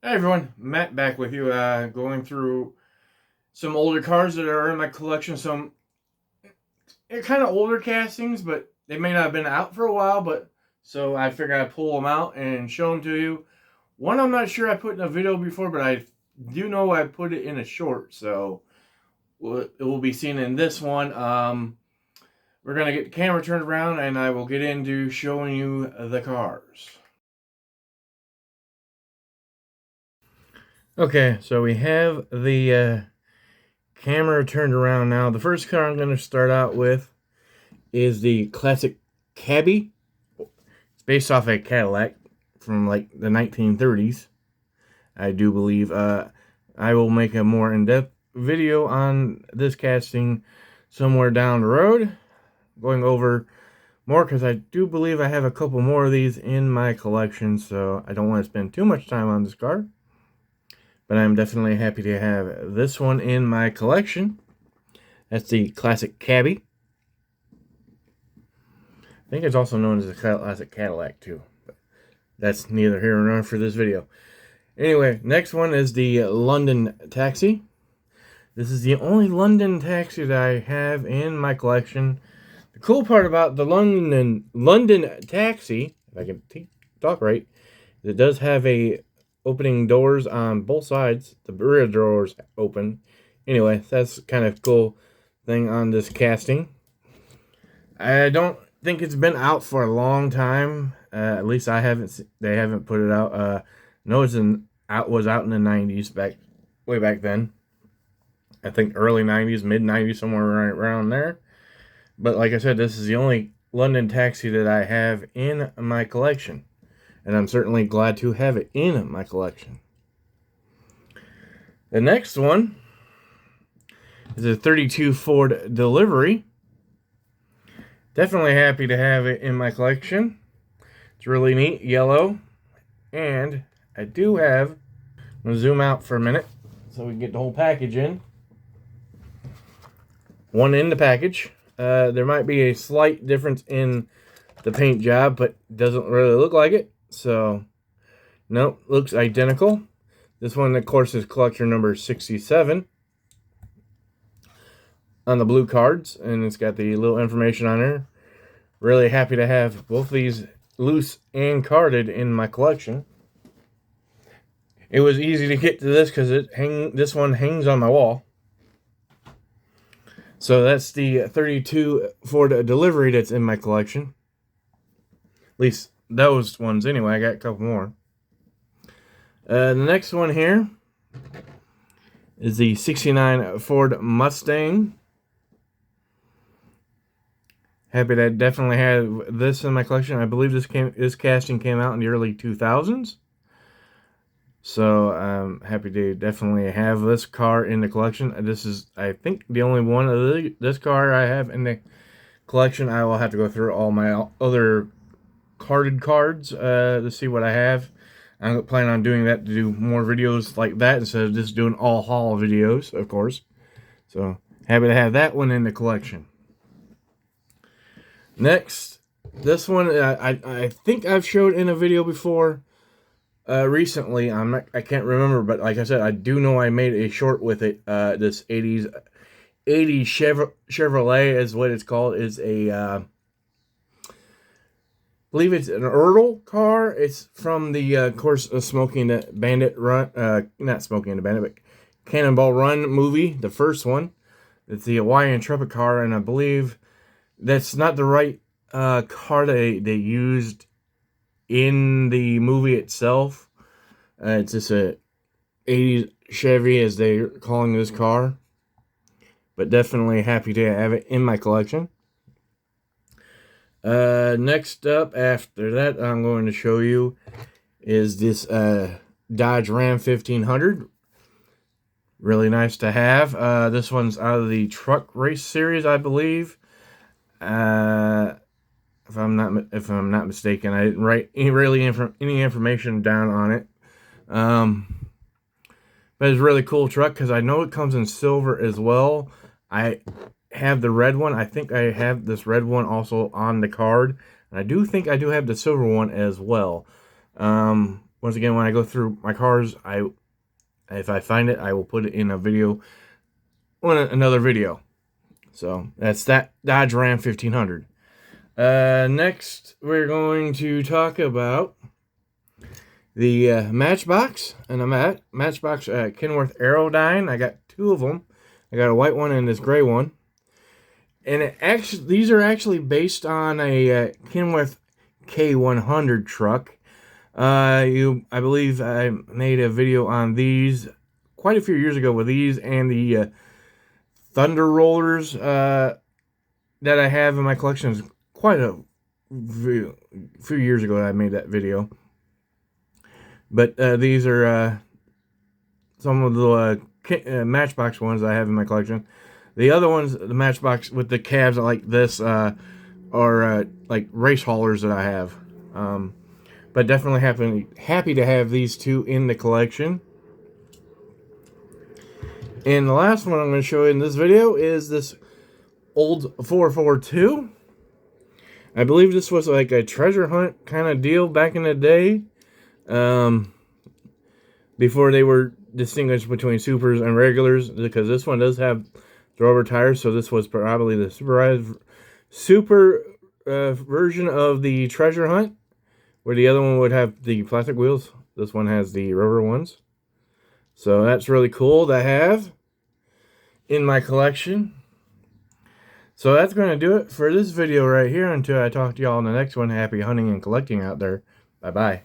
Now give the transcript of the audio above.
Hey everyone, Matt back with you, going through some older cars that are in my collection. Some kind of older castings, but they may not have been out for a while. But so I figured I'd pull them out and show them to you. One I'm not sure I put in a video before, but I do know I put it in a short, so it will be seen in this one. We're gonna get the camera turned around, and I will get into showing you the cars. Okay, so we have the camera turned around now. The first car I'm going to start out with is the classic Cabby. It's based off a Cadillac from like the 1930s, I do believe. I will make a more in-depth video on this casting somewhere down the road, going over more because I do believe I have a couple more of these in my collection, so I don't want to spend too much time on this car. But I'm definitely happy to have this one in my collection. That's the classic Cabby. I think it's also known as the classic Cadillac too, but that's neither here nor there for this video. Anyway, next one is the London Taxi. This is the only London Taxi that I have in my collection. The cool part about the London Taxi, if I can talk right, is it does have a opening doors on both sides. The rear doors open. Anyway, that's kind of cool thing on this casting. I don't think it's been out for a long time. At least I haven't. They haven't put it out. No, it's was out in the '90s, way back then. I think early '90s, mid '90s, somewhere right around there. But like I said, this is the only London Taxi that I have in my collection, and I'm certainly glad to have it in my collection. The next one is a '32 Ford Delivery. Definitely happy to have it in my collection. It's really neat, yellow. And I do have, I'm going to zoom out for a minute so we can get the whole package in. One in the package. There might be a slight difference in the paint job, but doesn't really look like it. So, nope, looks identical. This one, of course, is collector number 67 on the blue cards, and it's got the little information on there. Really happy to have both these loose and carded in my collection. It was easy to get to this because this one hangs on my wall. So that's the 32 Ford Delivery that's in my collection. At least those ones anyway. I got a couple more. The next one here is the 69 Ford Mustang. Happy to definitely have this in my collection. I believe this casting came out in the early 2000s. So I'm happy to definitely have this car in the collection. This is, I think, the only one of this car I have in the collection. I will have to go through all my other carded cards to see what I have. I'm planning on doing that to do more videos like that instead of just doing all haul videos, of course. So happy to have that one in the collection. Next, this one I think I've showed in a video before. Recently, I can't remember, but like I said, I do know I made a short with it. This 80s Chevrolet is what it's called. Is I believe it's an Ertl car. It's from the of course, Smokey and the Bandit run. Not Smokey and the Bandit, but Cannonball Run movie, the first one. It's the Hawaiian Intrepid car, and I believe that's not the right car they used in the movie itself. It's just a 80s Chevy, as they're calling this car. But definitely happy to have it in my collection. Next up, after that, I'm going to show you is this Dodge Ram 1500. Really nice to have. This one's out of the truck race series, I believe. If I'm not mistaken, I didn't write any information down on it. But it's a really cool truck because I know it comes in silver as well. I have the red one. I think I have this red one also on the card. And I do think I do have the silver one as well. When once again, when I go through my cars, if I find it, I will put it in a video, another video. So that's that Dodge Ram 1500. Next, we're going to talk about the Matchbox, and a Matchbox Kenworth Aerodyne. I got two of them. I got a white one and this gray one. And these are actually based on a Kenworth K100 truck. I believe I made a video on these quite a few years ago with these and the Thunder Rollers that I have in my collection. Is quite a few years ago that I made that video. But these are some of the Matchbox ones I have in my collection. The other ones, the Matchbox with the cabs like this, are like race haulers that I have. But definitely happy to have these two in the collection. And the last one I'm going to show you in this video is this old 442. I believe this was like a treasure hunt kind of deal back in the day. Before they were distinguished between supers and regulars, because this one does have throwover tires, so this was probably the super version of the treasure hunt, where the other one would have the plastic wheels. This one has the rubber ones. So that's really cool to have in my collection. So that's going to do it for this video right here. Until I talk to y'all in the next one. Happy hunting and collecting out there. Bye-bye.